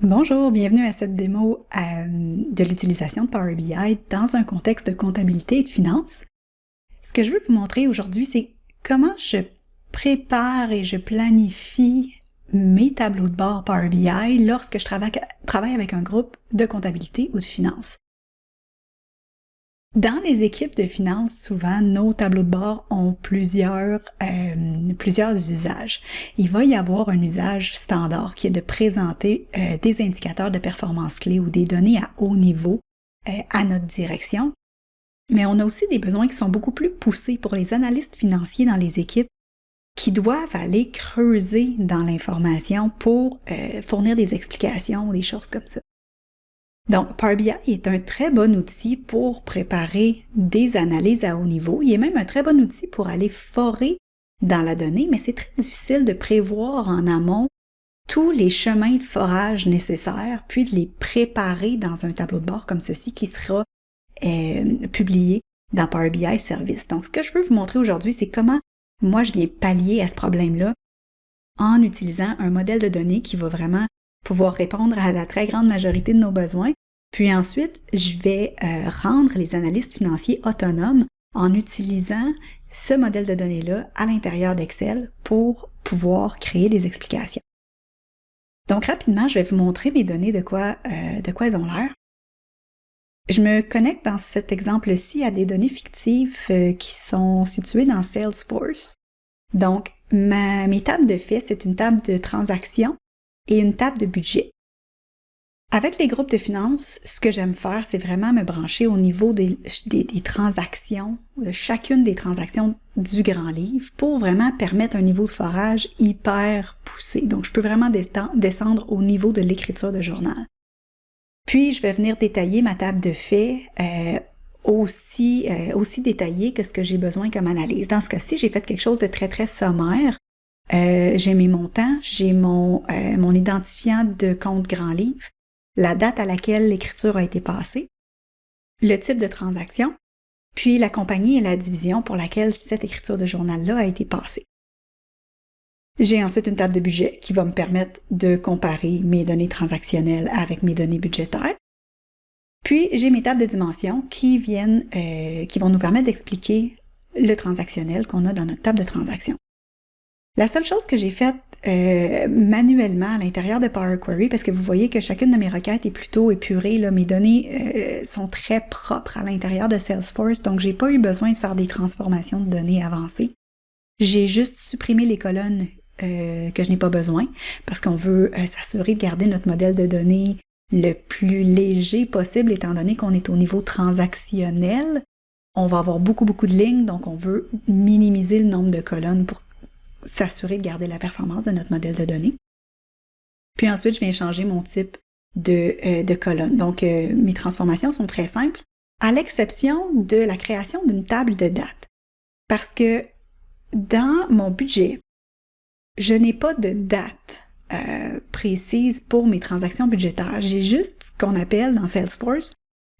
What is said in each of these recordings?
Bonjour, bienvenue à cette démo de l'utilisation de Power BI dans un contexte de comptabilité et de finance. Ce que je veux vous montrer aujourd'hui, c'est comment je prépare et je planifie mes tableaux de bord Power BI lorsque je travaille avec un groupe de comptabilité ou de finance. Dans les équipes de finance, souvent, nos tableaux de bord ont plusieurs usages. Il va y avoir un usage standard qui est de présenter des indicateurs de performance clés ou des données à haut niveau à notre direction. Mais on a aussi des besoins qui sont beaucoup plus poussés pour les analystes financiers dans les équipes qui doivent aller creuser dans l'information pour fournir des explications ou des choses comme ça. Donc, Power BI est un très bon outil pour préparer des analyses à haut niveau. Il est même un très bon outil pour aller forer dans la donnée, mais c'est très difficile de prévoir en amont tous les chemins de forage nécessaires, puis de les préparer dans un tableau de bord comme ceci qui sera publié dans Power BI Service. Donc, ce que je veux vous montrer aujourd'hui, c'est comment moi je viens pallier à ce problème-là en utilisant un modèle de données qui va vraiment pouvoir répondre à la très grande majorité de nos besoins. Puis ensuite, je vais rendre les analystes financiers autonomes en utilisant ce modèle de données-là à l'intérieur d'Excel pour pouvoir créer des explications. Donc rapidement, je vais vous montrer mes données de quoi elles ont l'air. Je me connecte dans cet exemple-ci à des données fictives qui sont situées dans Salesforce. Donc, mes tables de faits, c'est une table de transactions et une table de budget. Avec les groupes de finances, ce que j'aime faire, c'est vraiment me brancher au niveau des transactions, de chacune des transactions du grand livre pour vraiment permettre un niveau de forage hyper poussé. Donc, je peux vraiment descendre au niveau de l'écriture de journal. Puis, je vais venir détailler ma table de faits aussi détaillée que ce que j'ai besoin comme analyse. Dans ce cas-ci, j'ai fait quelque chose de très, très sommaire. J'ai mes montants, j'ai mon identifiant de compte grand livre, la date à laquelle l'écriture a été passée, le type de transaction, puis la compagnie et la division pour laquelle cette écriture de journal-là a été passée. J'ai ensuite une table de budget qui va me permettre de comparer mes données transactionnelles avec mes données budgétaires. Puis, j'ai mes tables de dimensions qui vont nous permettre d'expliquer le transactionnel qu'on a dans notre table de transaction. La seule chose que j'ai faite manuellement à l'intérieur de Power Query, parce que vous voyez que chacune de mes requêtes est plutôt épurée, là, mes données sont très propres à l'intérieur de Salesforce, donc j'ai pas eu besoin de faire des transformations de données avancées. J'ai juste supprimé les colonnes que je n'ai pas besoin, parce qu'on veut s'assurer de garder notre modèle de données le plus léger possible, étant donné qu'on est au niveau transactionnel. On va avoir beaucoup de lignes, donc on veut minimiser le nombre de colonnes pour s'assurer de garder la performance de notre modèle de données. Puis ensuite, je viens changer mon type de colonne. Donc, mes transformations sont très simples, à l'exception de la création d'une table de date. Parce que dans mon budget, je n'ai pas de date précise pour mes transactions budgétaires. J'ai juste ce qu'on appelle dans Salesforce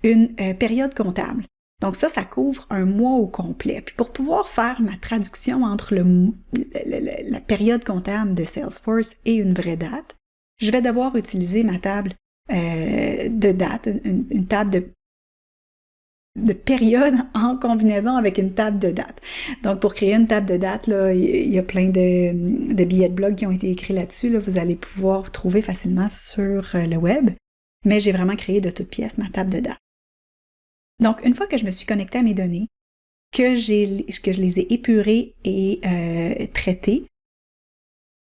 une période comptable. Donc ça couvre un mois au complet. Puis pour pouvoir faire ma traduction entre la période comptable de Salesforce et une vraie date, je vais devoir utiliser ma table de date, une table de période en combinaison avec une table de date. Donc pour créer une table de date, là, il y a plein de billets de blog qui ont été écrits là-dessus. Là, vous allez pouvoir trouver facilement sur le web. Mais j'ai vraiment créé de toutes pièces ma table de date. Donc, une fois que je me suis connectée à mes données, que je les ai épurées et traitées,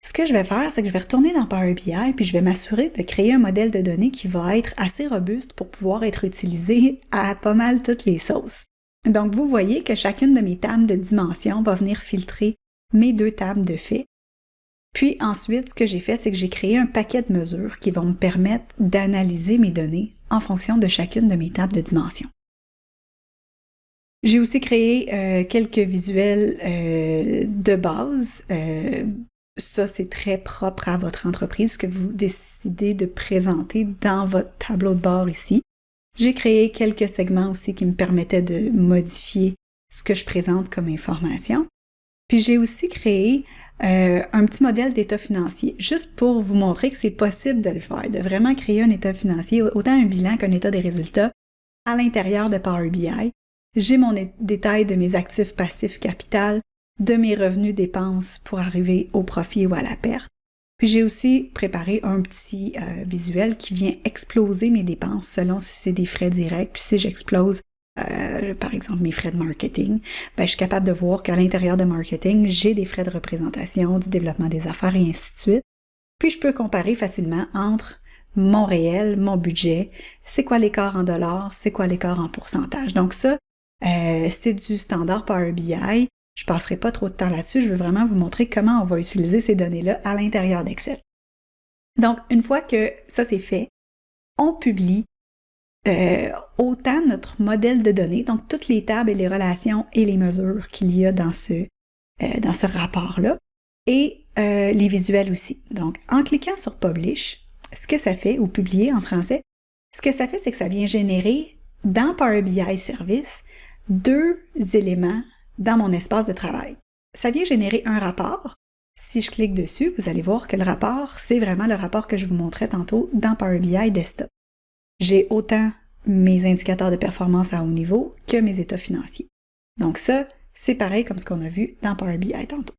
ce que je vais faire, c'est que je vais retourner dans Power BI puis je vais m'assurer de créer un modèle de données qui va être assez robuste pour pouvoir être utilisé à pas mal toutes les sauces. Donc, vous voyez que chacune de mes tables de dimensions va venir filtrer mes deux tables de faits. Puis ensuite, ce que j'ai fait, c'est que j'ai créé un paquet de mesures qui vont me permettre d'analyser mes données en fonction de chacune de mes tables de dimensions. J'ai aussi créé quelques visuels de base. Ça, c'est très propre à votre entreprise, ce que vous décidez de présenter dans votre tableau de bord ici. J'ai créé quelques segments aussi qui me permettaient de modifier ce que je présente comme information. Puis j'ai aussi créé un petit modèle d'état financier, juste pour vous montrer que c'est possible de le faire, de vraiment créer un état financier, autant un bilan qu'un état des résultats à l'intérieur de Power BI. J'ai mon détail de mes actifs, passifs, capital, de mes revenus, dépenses pour arriver au profit ou à la perte. Puis j'ai aussi préparé un petit visuel qui vient exploser mes dépenses selon si c'est des frais directs. Puis si j'explose, par exemple, mes frais de marketing, ben, je suis capable de voir qu'à l'intérieur de marketing, j'ai des frais de représentation, du développement des affaires et ainsi de suite. Puis je peux comparer facilement entre mon réel, mon budget, c'est quoi l'écart en dollars, c'est quoi l'écart en pourcentage. Donc ça, c'est du standard Power BI. Je passerai pas trop de temps là-dessus, je veux vraiment vous montrer comment on va utiliser ces données-là à l'intérieur d'Excel. Donc, une fois que ça c'est fait, on publie autant notre modèle de données, donc toutes les tables et les relations et les mesures qu'il y a dans ce rapport-là, et les visuels aussi. Donc, en cliquant sur Publish, ce que ça fait, ou publier en français, ce que ça fait, c'est que ça vient générer dans Power BI Service 2 éléments dans mon espace de travail. Ça vient générer un rapport. Si je clique dessus, vous allez voir que le rapport, c'est vraiment le rapport que je vous montrais tantôt dans Power BI Desktop. J'ai autant mes indicateurs de performance à haut niveau que mes états financiers. Donc ça, c'est pareil comme ce qu'on a vu dans Power BI tantôt.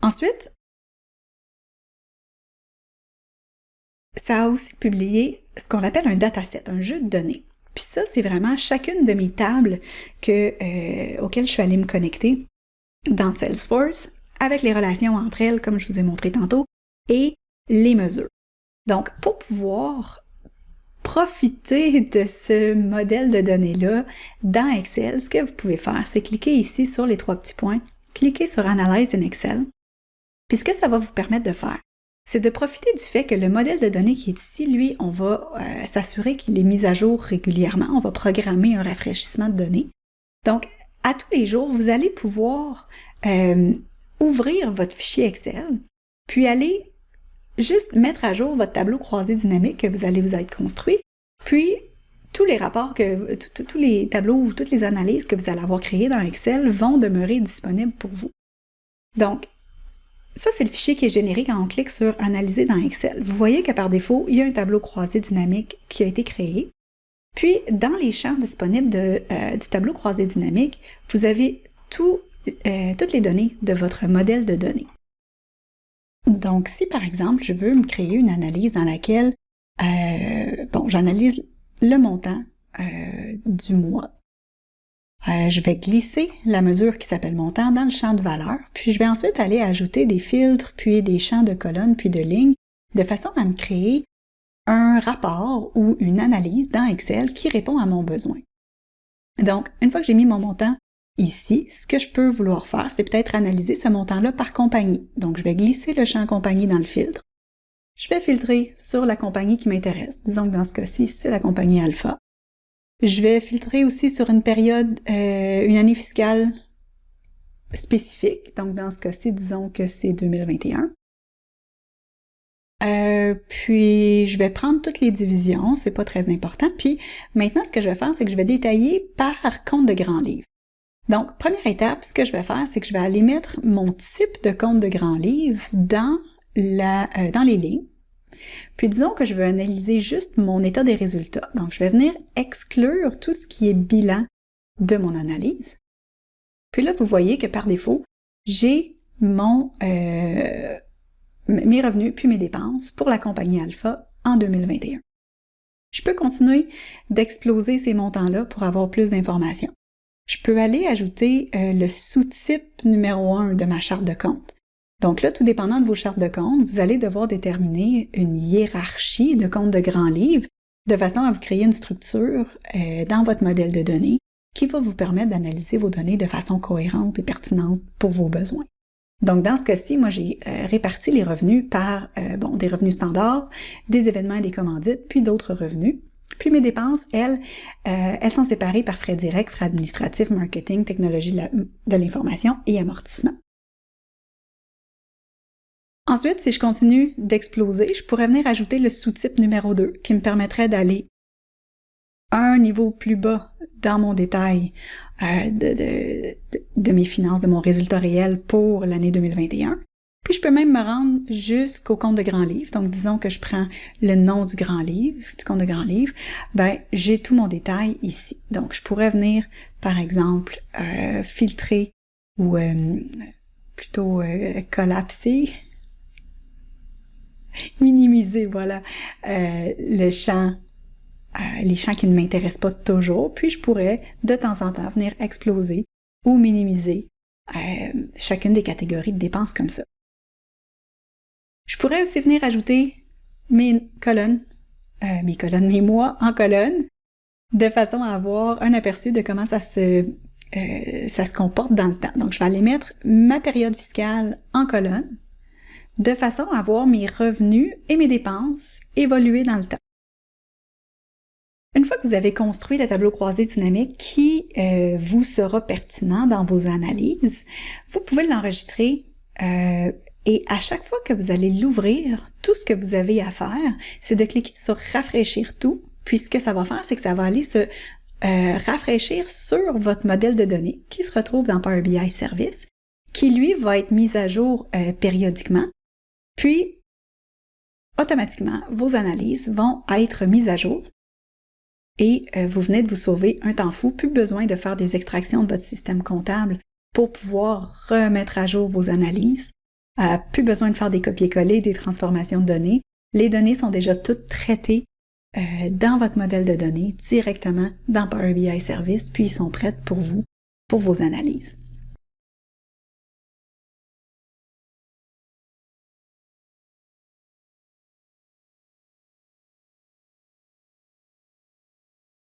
Ensuite, ça a aussi publié ce qu'on appelle un dataset, un jeu de données. Puis ça, c'est vraiment chacune de mes tables auxquelles je suis allée me connecter dans Salesforce, avec les relations entre elles, comme je vous ai montré tantôt, et les mesures. Donc, pour pouvoir profiter de ce modèle de données-là dans Excel, ce que vous pouvez faire, c'est cliquer ici sur les 3 petits points, cliquer sur Analyze in Excel, puis ce que ça va vous permettre de faire, c'est de profiter du fait que le modèle de données qui est ici, lui, on va s'assurer qu'il est mis à jour régulièrement. On va programmer un rafraîchissement de données. Donc, à tous les jours, vous allez pouvoir ouvrir votre fichier Excel, puis aller juste mettre à jour votre tableau croisé dynamique que vous allez vous être construit, puis tous les rapports, tous les tableaux ou toutes les analyses que vous allez avoir créées dans Excel vont demeurer disponibles pour vous. Donc, ça, c'est le fichier qui est généré quand on clique sur « Analyser dans Excel ». Vous voyez que par défaut, il y a un tableau croisé dynamique qui a été créé. Puis, dans les champs disponibles du tableau croisé dynamique, vous avez toutes les données de votre modèle de données. Donc, si par exemple, je veux me créer une analyse dans laquelle, j'analyse le montant du mois. Je vais glisser la mesure qui s'appelle montant dans le champ de valeur, puis je vais ensuite aller ajouter des filtres, puis des champs de colonnes, puis de lignes, de façon à me créer un rapport ou une analyse dans Excel qui répond à mon besoin. Donc, une fois que j'ai mis mon montant ici, ce que je peux vouloir faire, c'est peut-être analyser ce montant-là par compagnie. Donc, je vais glisser le champ compagnie dans le filtre. Je vais filtrer sur la compagnie qui m'intéresse. Disons que dans ce cas-ci, c'est la compagnie Alpha. Je vais filtrer aussi sur une période, une année fiscale spécifique. Donc, dans ce cas-ci, disons que c'est 2021. Puis, je vais prendre toutes les divisions, c'est pas très important. Puis, maintenant, ce que je vais faire, c'est que je vais détailler par compte de grand livre. Donc, première étape, ce que je vais faire, c'est que je vais aller mettre mon type de compte de grand livre dans les lignes. Puis disons que je veux analyser juste mon état des résultats. Donc, je vais venir exclure tout ce qui est bilan de mon analyse. Puis là, vous voyez que par défaut, j'ai mes revenus puis mes dépenses pour la compagnie Alpha en 2021. Je peux continuer d'exploser ces montants-là pour avoir plus d'informations. Je peux aller ajouter le sous-type numéro 1 de ma charte de compte. Donc là, tout dépendant de vos chartes de compte, vous allez devoir déterminer une hiérarchie de comptes de grands livres de façon à vous créer une structure dans votre modèle de données qui va vous permettre d'analyser vos données de façon cohérente et pertinente pour vos besoins. Donc dans ce cas-ci, moi j'ai réparti les revenus par des revenus standards, des événements et des commandites, puis d'autres revenus. Puis mes dépenses, elles sont séparées par frais directs, frais administratifs, marketing, technologie de l'information et amortissement. Ensuite, si je continue d'exploser, je pourrais venir ajouter le sous-type numéro 2 qui me permettrait d'aller à un niveau plus bas dans mon détail de mes finances, de mon résultat réel pour l'année 2021. Puis je peux même me rendre jusqu'au compte de grand livre. Donc disons que je prends le nom du grand livre, du compte de grand livre, ben j'ai tout mon détail ici. Donc je pourrais venir, par exemple, filtrer ou plutôt collapser, minimiser, voilà, les champs qui ne m'intéressent pas toujours, puis je pourrais de temps en temps venir exploser ou minimiser chacune des catégories de dépenses comme ça. Je pourrais aussi venir ajouter mes mois en colonnes, de façon à avoir un aperçu de comment ça se comporte dans le temps. Donc, je vais aller mettre ma période fiscale en colonne, de façon à voir mes revenus et mes dépenses évoluer dans le temps. Une fois que vous avez construit le tableau croisé dynamique qui vous sera pertinent dans vos analyses, vous pouvez l'enregistrer et à chaque fois que vous allez l'ouvrir, tout ce que vous avez à faire, c'est de cliquer sur « Rafraîchir tout », puis ce que ça va faire, c'est que ça va aller se rafraîchir sur votre modèle de données qui se retrouve dans Power BI Service, qui lui va être mis à jour périodiquement, puis automatiquement, vos analyses vont être mises à jour et vous venez de vous sauver un temps fou, plus besoin de faire des extractions de votre système comptable pour pouvoir remettre à jour vos analyses. Plus besoin de faire des copier-coller, des transformations de données. Les données sont déjà toutes traitées dans votre modèle de données, directement dans Power BI Service, puis ils sont prêtes pour vous, pour vos analyses.